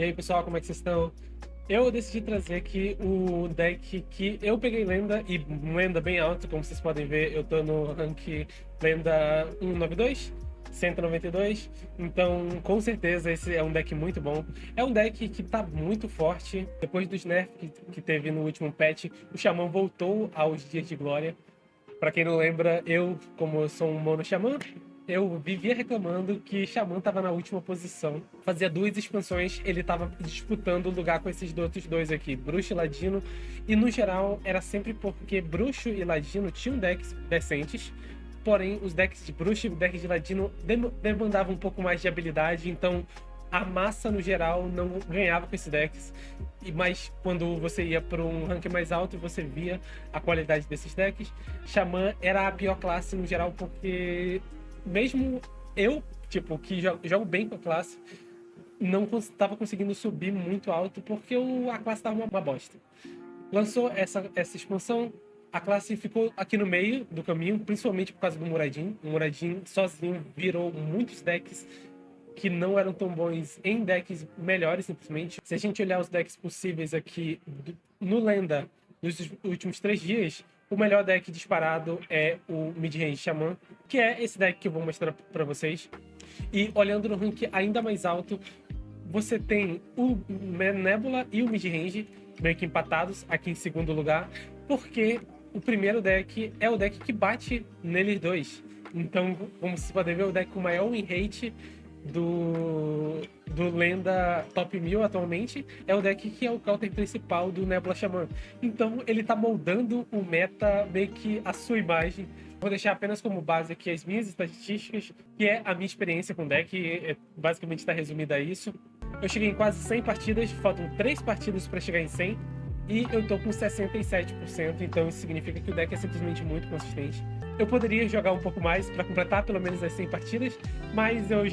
E aí, pessoal, como é que vocês estão? Eu decidi trazer aqui o deck que eu peguei lenda, e lenda bem alto, como vocês podem ver, eu tô no rank lenda 192, 192, então com certeza esse é um deck muito bom. É um deck que tá muito forte, depois dos nerfs que teve no último patch, o Xamã voltou aos dias de glória. Pra quem não lembra, como eu sou um mono Xamã, eu vivia reclamando que Xamã tava na última posição. Fazia duas expansões, ele tava disputando o lugar com esses outros dois aqui, Bruxo e Ladino. E no geral, era sempre porque Bruxo e Ladino tinham decks decentes, porém os decks de Bruxo e decks de Ladino demandavam um pouco mais de habilidade, então a massa no geral não ganhava com esses decks. Mas quando você ia para um rank mais alto, você via a qualidade desses decks. Xamã era a pior classe no geral, porque mesmo eu, tipo, que jogo bem com a classe, não estava conseguindo subir muito alto porque a classe estava uma bosta. Lançou essa expansão, a classe ficou aqui no meio do caminho, principalmente por causa do Muradin. O Muradin sozinho virou muitos decks que não eram tão bons em decks melhores, simplesmente. Se a gente olhar os decks possíveis aqui no Lenda, nos últimos 3 dias, o melhor deck disparado é o Midrange Xamã, que é esse deck que eu vou mostrar para vocês. E olhando no rank ainda mais alto, você tem o Nebula e o Midrange meio que empatados aqui em segundo lugar, porque o primeiro deck é o deck que bate neles dois. Então, como vocês podem ver, o deck com maior win rate do Lenda Top 1000 atualmente é o deck que é o counter principal do Nebula Xamã. Então ele tá moldando o meta meio que a sua imagem. Vou deixar apenas como base aqui as minhas estatísticas, que é a minha experiência com o deck, basicamente está resumida a isso. Eu cheguei em quase 100 partidas, faltam 3 partidas para chegar em 100, e eu tô com 67%, então isso significa que o deck é simplesmente muito consistente. Eu poderia jogar um pouco mais para completar pelo menos as 100 partidas, mas eu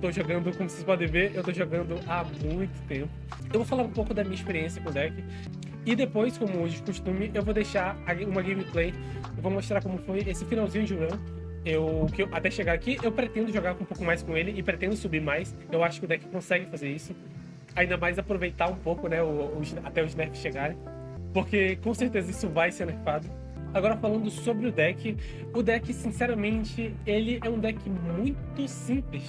tô jogando, como vocês podem ver, eu tô jogando há muito tempo. Eu vou falar um pouco da minha experiência com o deck, e depois, como de costume, eu vou deixar uma gameplay, eu vou mostrar como foi esse finalzinho de run. Até chegar aqui, eu pretendo jogar um pouco mais com ele e pretendo subir mais. Eu acho que o deck consegue fazer isso. Ainda mais aproveitar um pouco, né, até os nerfs chegarem, porque com certeza isso vai ser nerfado. Agora falando sobre o deck, sinceramente, ele é um deck muito simples.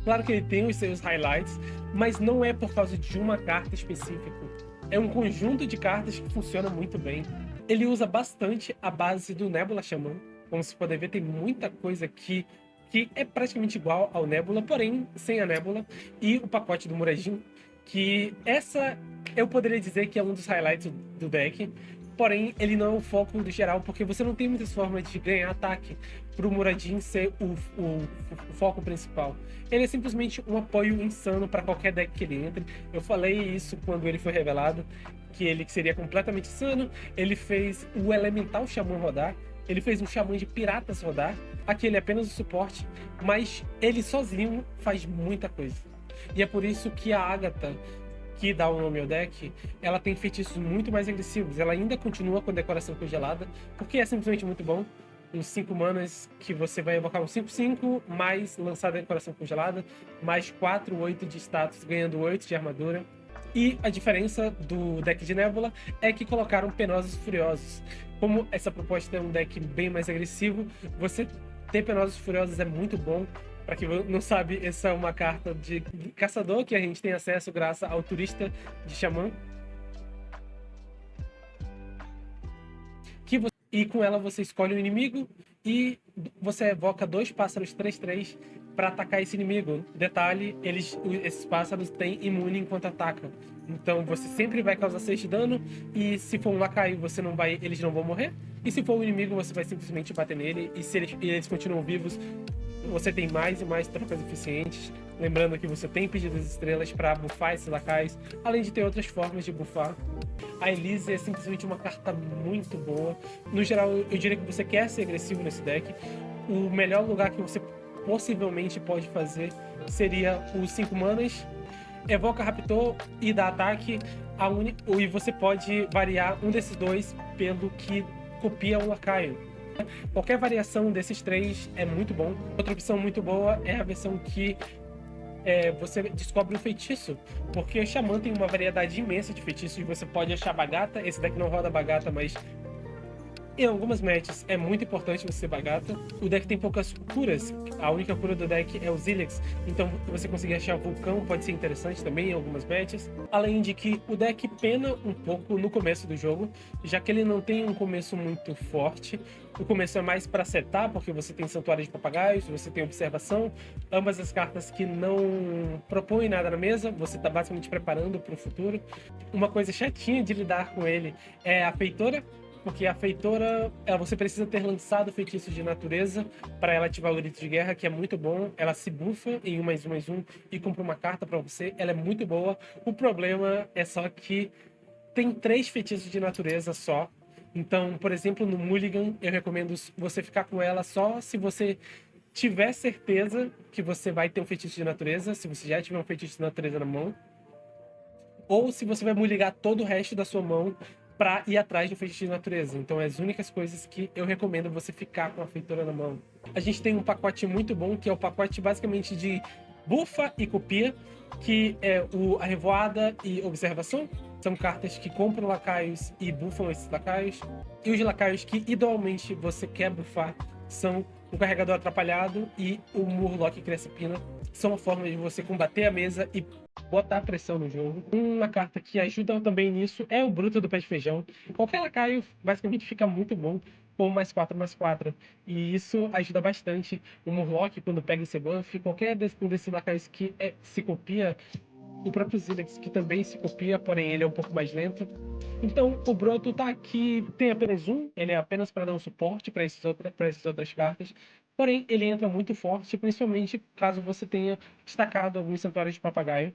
Claro que ele tem os seus highlights, mas não é por causa de uma carta específica. É um conjunto de cartas que funciona muito bem. Ele usa bastante a base do Nebula Xamã. Como vocês podem ver, tem muita coisa aqui que é praticamente igual ao Nebula, porém sem a Nebula. E o pacote do Muradin, que essa eu poderia dizer que é um dos highlights do deck. Porém, ele não é o foco do geral, porque você não tem muitas formas de ganhar ataque para o Muradin ser o foco principal. Ele é simplesmente um apoio insano para qualquer deck que ele entre. Eu falei isso quando ele foi revelado, que ele seria completamente insano. Ele fez o Elemental Xamã rodar, ele fez um Xamã de Piratas rodar. Aqui ele é apenas o suporte, mas ele sozinho faz muita coisa. E é por isso que a Agatha, que dá o nome ao deck, ela tem feitiços muito mais agressivos. Ela ainda continua com a decoração congelada, porque é simplesmente muito bom. Uns 5 manas que você vai evocar um 5/5, mais lançar a decoração congelada, mais 4/8 de status, ganhando 8 de armadura. E a diferença do deck de Nebula é que colocaram Penosos Furiosos. Como essa proposta é um deck bem mais agressivo, você ter Penosos Furiosos é muito bom. Para quem não sabe, essa é uma carta de caçador que a gente tem acesso graças ao turista de Xamã. E com ela você escolhe o inimigo e você evoca 2 pássaros 3/3 para atacar esse inimigo. Detalhe, esses pássaros têm imune enquanto atacam. Então você sempre vai causar 6 de dano, e se for um lacaio, eles não vão morrer. E se for um inimigo, você vai simplesmente bater nele, e se eles continuam vivos, você tem mais e mais trocas eficientes. Lembrando que você tem pedidas estrelas para buffar esses lacaios, além de ter outras formas de buffar. A Elise é simplesmente uma carta muito boa. No geral, eu diria que você quer ser agressivo nesse deck. O melhor lugar que você possivelmente pode fazer seria os 5 manas, evoca Raptor e dá ataque. E você pode variar um desses dois pelo que copia um lacaio. Qualquer variação desses 3 é muito bom. Outra opção muito boa é a versão que você descobre um feitiço, porque o Xamã tem uma variedade imensa de feitiços. Você pode achar Bagata, esse deck não roda Bagata, mas em algumas matches é muito importante você ser Bagata. O deck tem poucas curas, a única cura do deck é o Zilex, então você conseguir achar Vulcão pode ser interessante também em algumas matches. Além de que o deck pena um pouco no começo do jogo, já que ele não tem um começo muito forte. O começo é mais para setar, porque você tem Santuário de Papagaios, você tem Observação, ambas as cartas que não propõem nada na mesa, você está basicamente preparando para o futuro. Uma coisa chatinha de lidar com ele é a Feitora, porque a Feitora, você precisa ter lançado feitiços de natureza para ela ativar o grito de guerra, que é muito bom. Ela se bufa em 1/1/1 e compra uma carta para você. Ela é muito boa. O problema é só que tem 3 feitiços de natureza só. Então, por exemplo, no Mulligan, eu recomendo você ficar com ela só se você tiver certeza que você vai ter um feitiço de natureza, se você já tiver um feitiço de natureza na mão, ou se você vai mulligar todo o resto da sua mão para ir atrás do feitiço de natureza. Então, é as únicas coisas que eu recomendo você ficar com a Feitora na mão. A gente tem um pacote muito bom, que é o pacote basicamente de bufa e copia, que é a Revoada e Observação. São cartas que compram lacaios e buffam esses lacaios. E os lacaios que, idealmente, você quer buffar são o Carregador Atrapalhado e o Murloc Crescipina. São a forma de você combater a mesa e botar pressão no jogo. Uma carta que ajuda também nisso é o Bruto do Pé de Feijão. Qualquer lacaio basicamente fica muito bom com +4/+4. E isso ajuda bastante o Murloc quando pega esse buff. Qualquer desses lacaios que se copia, o próprio Zilex, que também se copia, porém ele é um pouco mais lento. Então o Broto tá aqui, tem apenas um, ele é apenas para dar um suporte para essas outras cartas. Porém, ele entra muito forte, principalmente caso você tenha destacado alguns Santuários de Papagaio.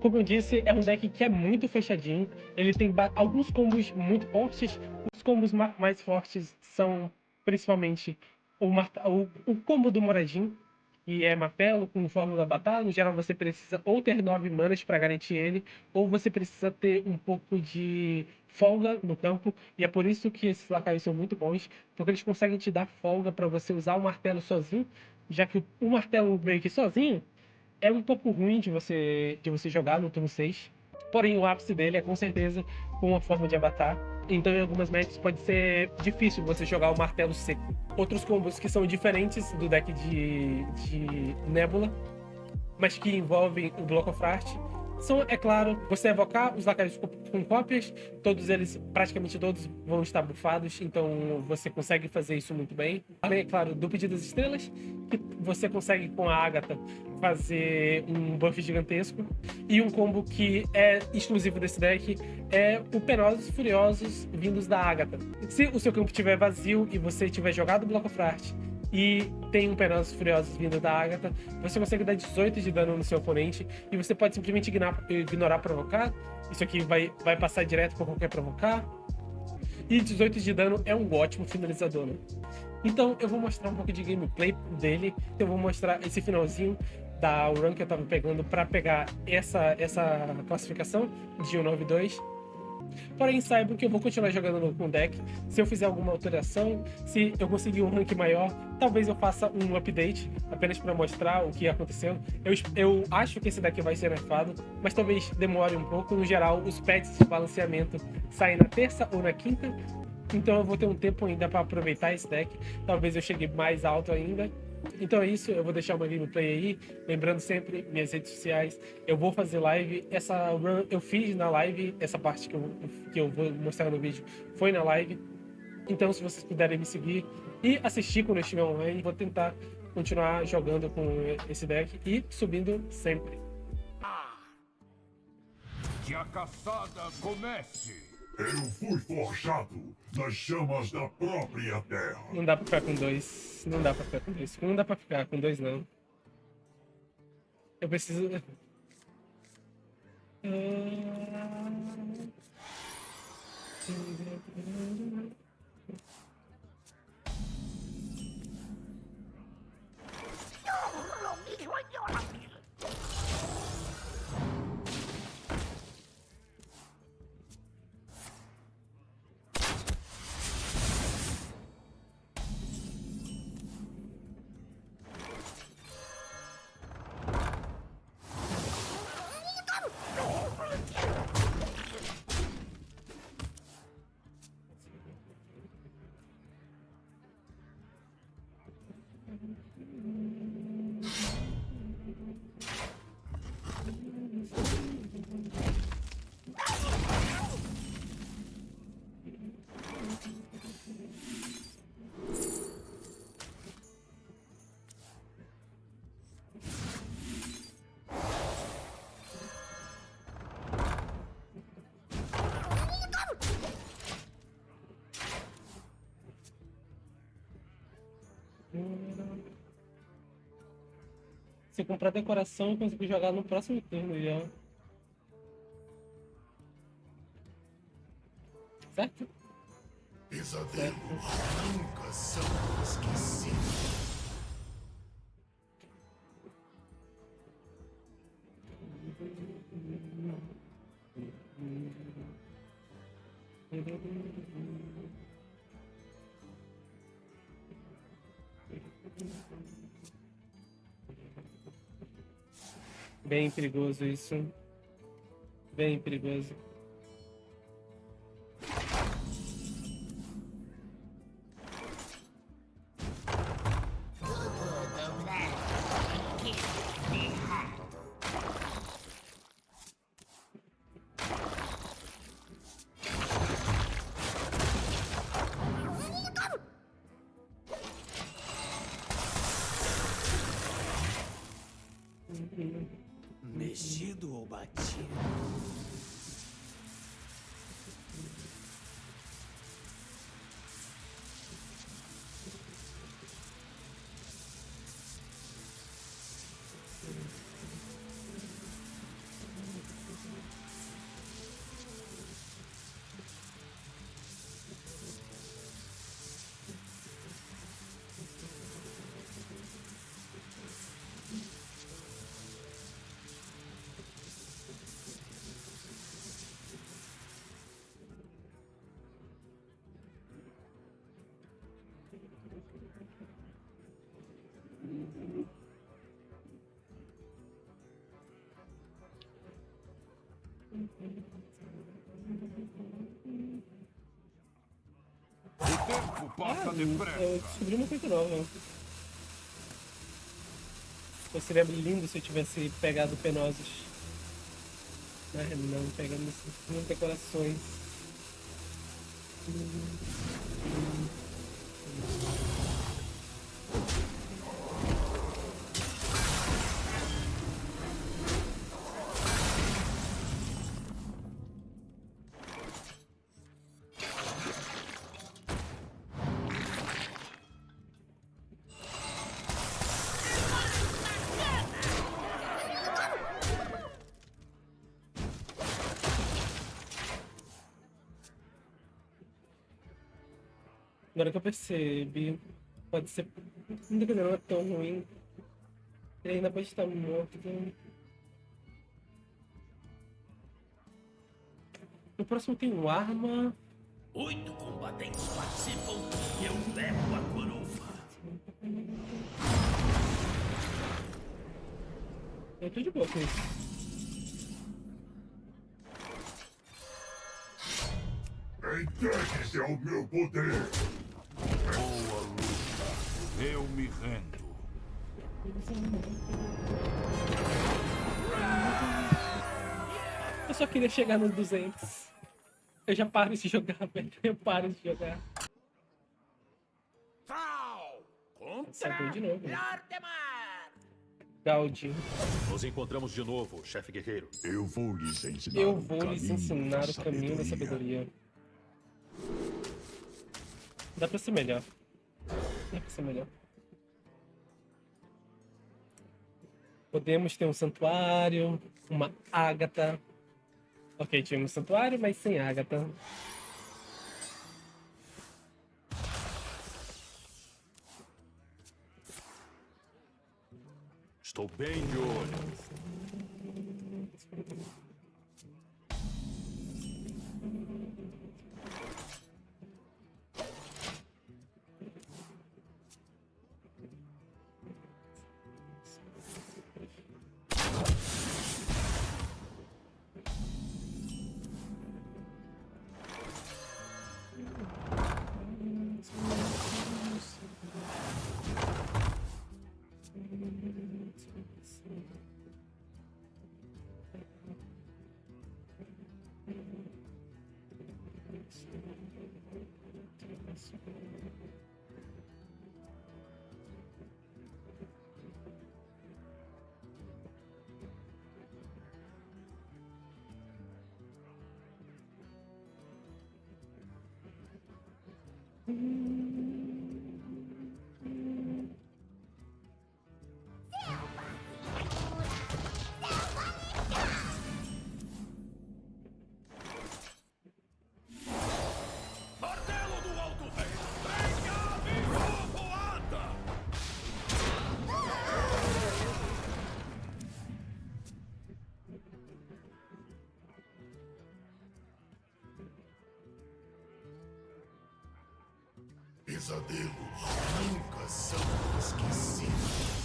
Como eu disse, é um deck que é muito fechadinho. Ele tem alguns combos muito fortes. Os combos mais fortes são principalmente o combo do Moradin, que é martelo com fórmula batalha. No geral, você precisa ou ter 9 manas para garantir ele, ou você precisa ter um pouco de folga no campo. E é por isso que esses lacaios são muito bons, porque eles conseguem te dar folga para você usar o martelo sozinho, já que o martelo meio que sozinho é um pouco ruim de você jogar no turno 6. Porém, o ápice dele é com certeza com uma forma de avatar. Então, em algumas matches pode ser difícil você jogar o martelo seco. Outros combos que são diferentes do deck de Nebula, mas que envolvem o Block of Frost, são, é claro, você evocar os lacaios com cópias, todos eles, praticamente todos, vão estar bufados, então você consegue fazer isso muito bem. Além, é claro, do Pedido das Estrelas, que você consegue com a Agatha fazer um buff gigantesco. E um combo que é exclusivo desse deck é o Penosos Furiosos vindos da Agatha. Se o seu campo estiver vazio e você tiver jogado Block of Frost e tem um Penosos Furiosos vindo da Agatha, você consegue dar 18 de dano no seu oponente e você pode simplesmente ignorar provocar. Isso aqui vai passar direto por qualquer provocar. E 18 de dano é um ótimo finalizador, né? Então eu vou mostrar um pouco de gameplay dele. Eu vou mostrar esse finalzinho da run que eu tava pegando para pegar essa classificação de 1/9/2. Porém, saibam que eu vou continuar jogando com o deck. Se eu fizer alguma alteração, se eu conseguir um rank maior, talvez eu faça um update apenas para mostrar o que aconteceu. Eu acho que esse deck vai ser nerfado, mas talvez demore um pouco. No geral, os patches de balanceamento saem na terça ou na quinta. Então eu vou ter um tempo ainda para aproveitar esse deck. Talvez eu chegue mais alto ainda. Então é isso, eu vou deixar uma gameplay aí. Lembrando sempre, minhas redes sociais, eu vou fazer live. Essa run eu fiz na live, essa parte que eu vou mostrar no vídeo foi na live. Então se vocês puderem me seguir e assistir quando eu estiver online, vou tentar continuar jogando com esse deck e subindo sempre. Que a caçada comece! Eu fui forjado nas chamas da própria terra. Não dá pra ficar com 2. Não dá pra ficar com 2. Não dá pra ficar com 2, não. Eu preciso... Se eu comprar decoração, eu consigo jogar no próximo turno já. Certo? Pesadelos nunca são esquecidos. Bem perigoso isso. Bem perigoso. Mexido ou batido? O tempo passa Eu depressa. descobri uma coisa nova. Seria lindo se eu tivesse pegado Penosos. Mas não, pegamos decorações. Agora que eu percebi, pode ser. Não, quer dizer, não é tão ruim. Ele ainda pode estar morto. No próximo tem um arma. 8 combatentes participam e eu levo a coroa. Eu tô de boa com isso. Entregue-se ao meu poder. Boa luta. Eu me rendo. Eu só queria chegar nos 200. Eu já paro de jogar, velho. Eu paro de jogar. Saiu de novo. Gaudi. Nos encontramos de novo, chefe guerreiro. Eu vou lhes ensinar Eu vou lhes ensinar o caminho da sabedoria. sabedoria. Dá pra ser melhor. Dá pra ser melhor. Podemos ter um santuário, uma Ágata. Ok, tínhamos um santuário, mas sem Ágata. Estou bem de olho. pesadelos nunca são esquecidos.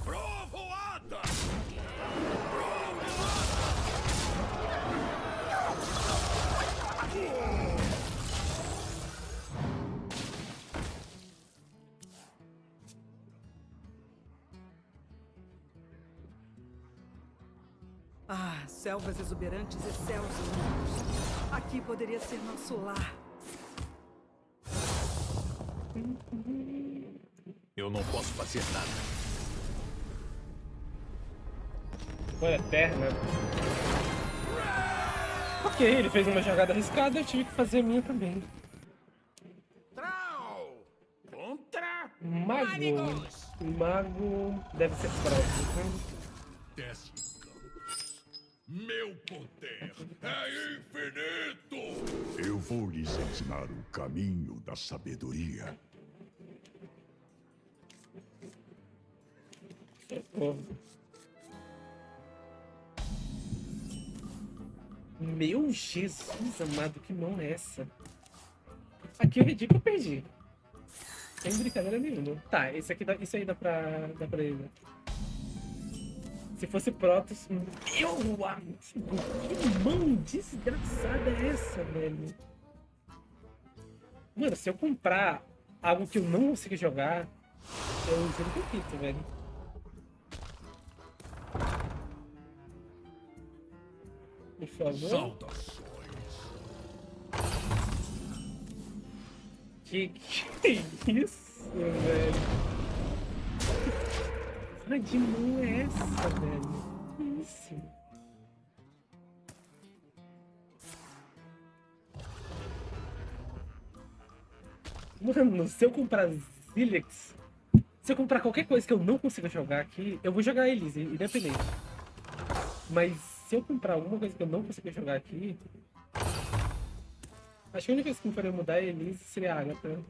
Provoada! Ah, selvas exuberantes e céus lindos. Aqui poderia ser nosso lar. Eu não posso fazer nada. Foi eterna. Ok, ele fez uma jogada arriscada, eu tive que fazer a minha também. Trau! Contra Mago. Mago deve ser próximo. Desce. Meu poder é infinito! Eu vou lhes ensinar o caminho da sabedoria. Socorro. Meu Jesus amado, que mão é essa? Aqui eu redi que eu perdi. Sem brincadeira nenhuma. Tá, esse aqui isso aí dá pra ele. Se fosse Protoss, meu amigo, que mão desgraçada é essa, velho? Mano, se eu comprar algo que eu não consigo jogar, eu juro que eu quito, velho. Por favor. Saudações. Que isso, velho? Que de mão é essa, velho? Que isso? Mano, se eu comprar Zilex, se eu comprar qualquer coisa que eu não consiga jogar aqui, eu vou jogar Elise, independente. Mas se eu comprar alguma coisa que eu não consiga jogar aqui, acho que a única coisa que me faria mudar a Elise seria a Agatha.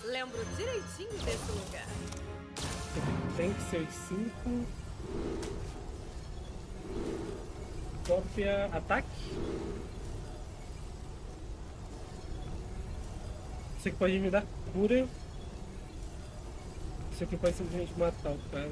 Lembro direitinho desse lugar. Tem que ser 5. Cópia, ataque. Isso aqui pode me dar cura. Isso aqui pode simplesmente matar o cara.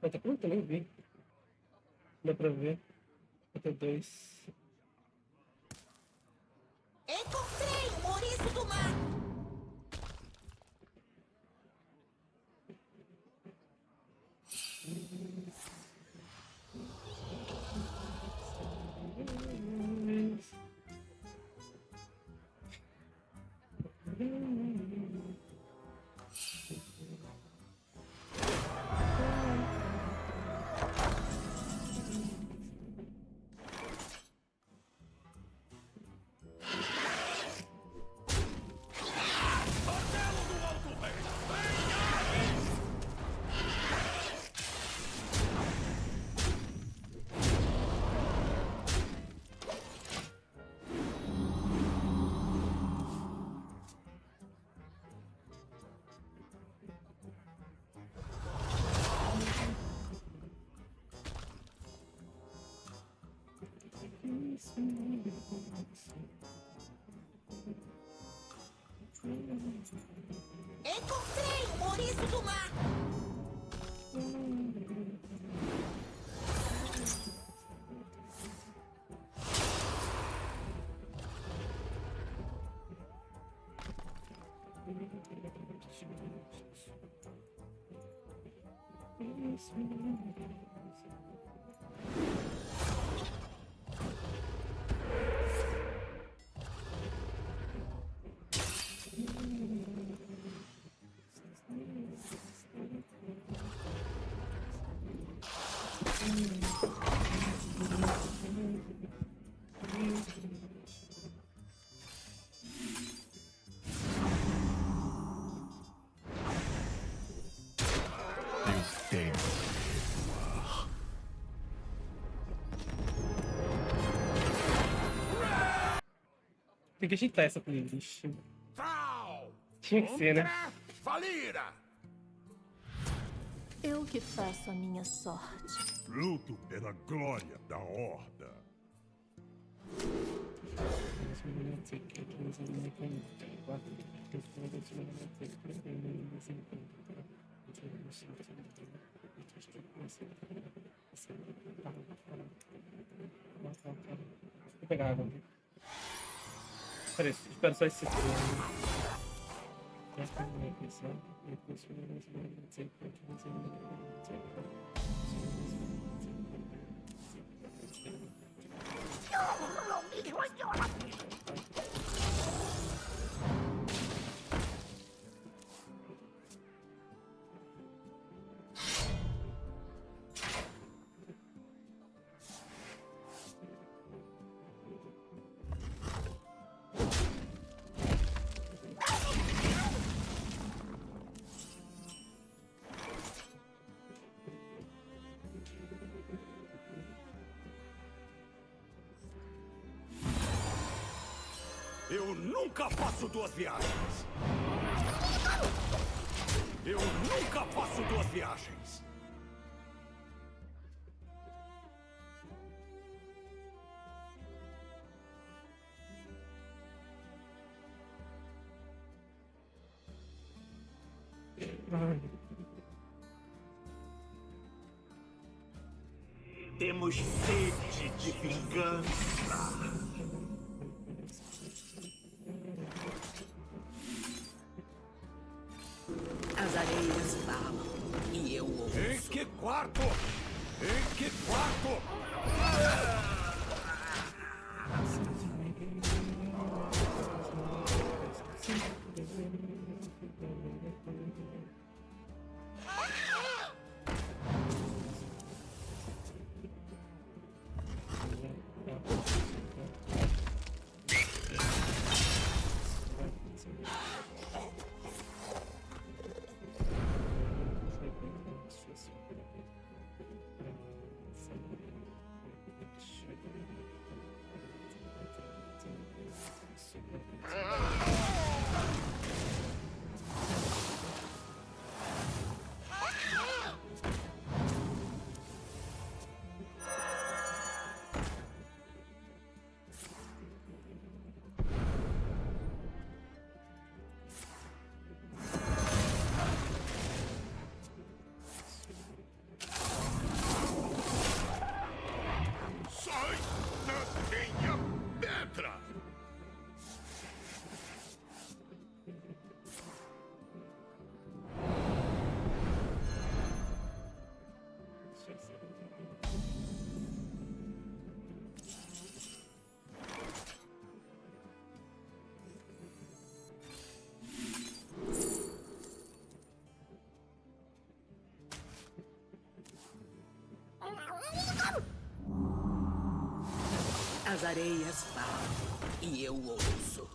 Até quanto eu nem vi. Dá pra ver. Até 2. Encontrei o ouriço do mar! Encontrei um ouriço do mar! Eu tenho. Tem que ajeitar essa playlist. Tchau! Tinha que ser, né? Valira! Eu que faço a minha sorte. Luto pela glória da Horda. Vou pegar água. Peraí, espero só esse segundo. Eu nunca faço duas viagens. Eu nunca faço duas viagens. Temos sede de vingança. As areias falam e eu ouço. Em que quarto? Em que quarto? Sai da minha pedra! As areias falam e eu ouço.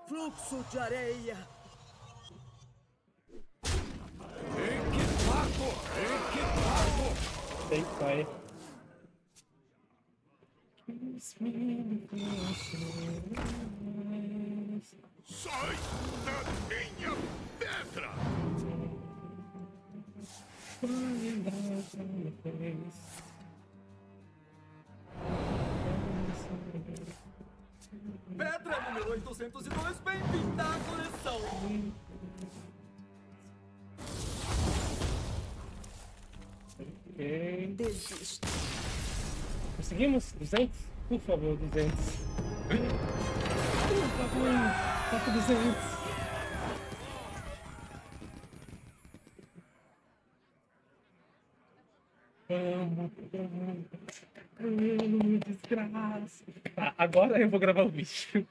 Fluxo de areia. Em que quarto? Em que quarto? Tem que sair. Sai da minha pedra! Petra número 802, bem-vinda à coleção. Ok. Desisto. Conseguimos? 200? Por favor, 200. Por favor, toca 200. Vamos, desgraça. Tá, agora eu vou gravar o vídeo.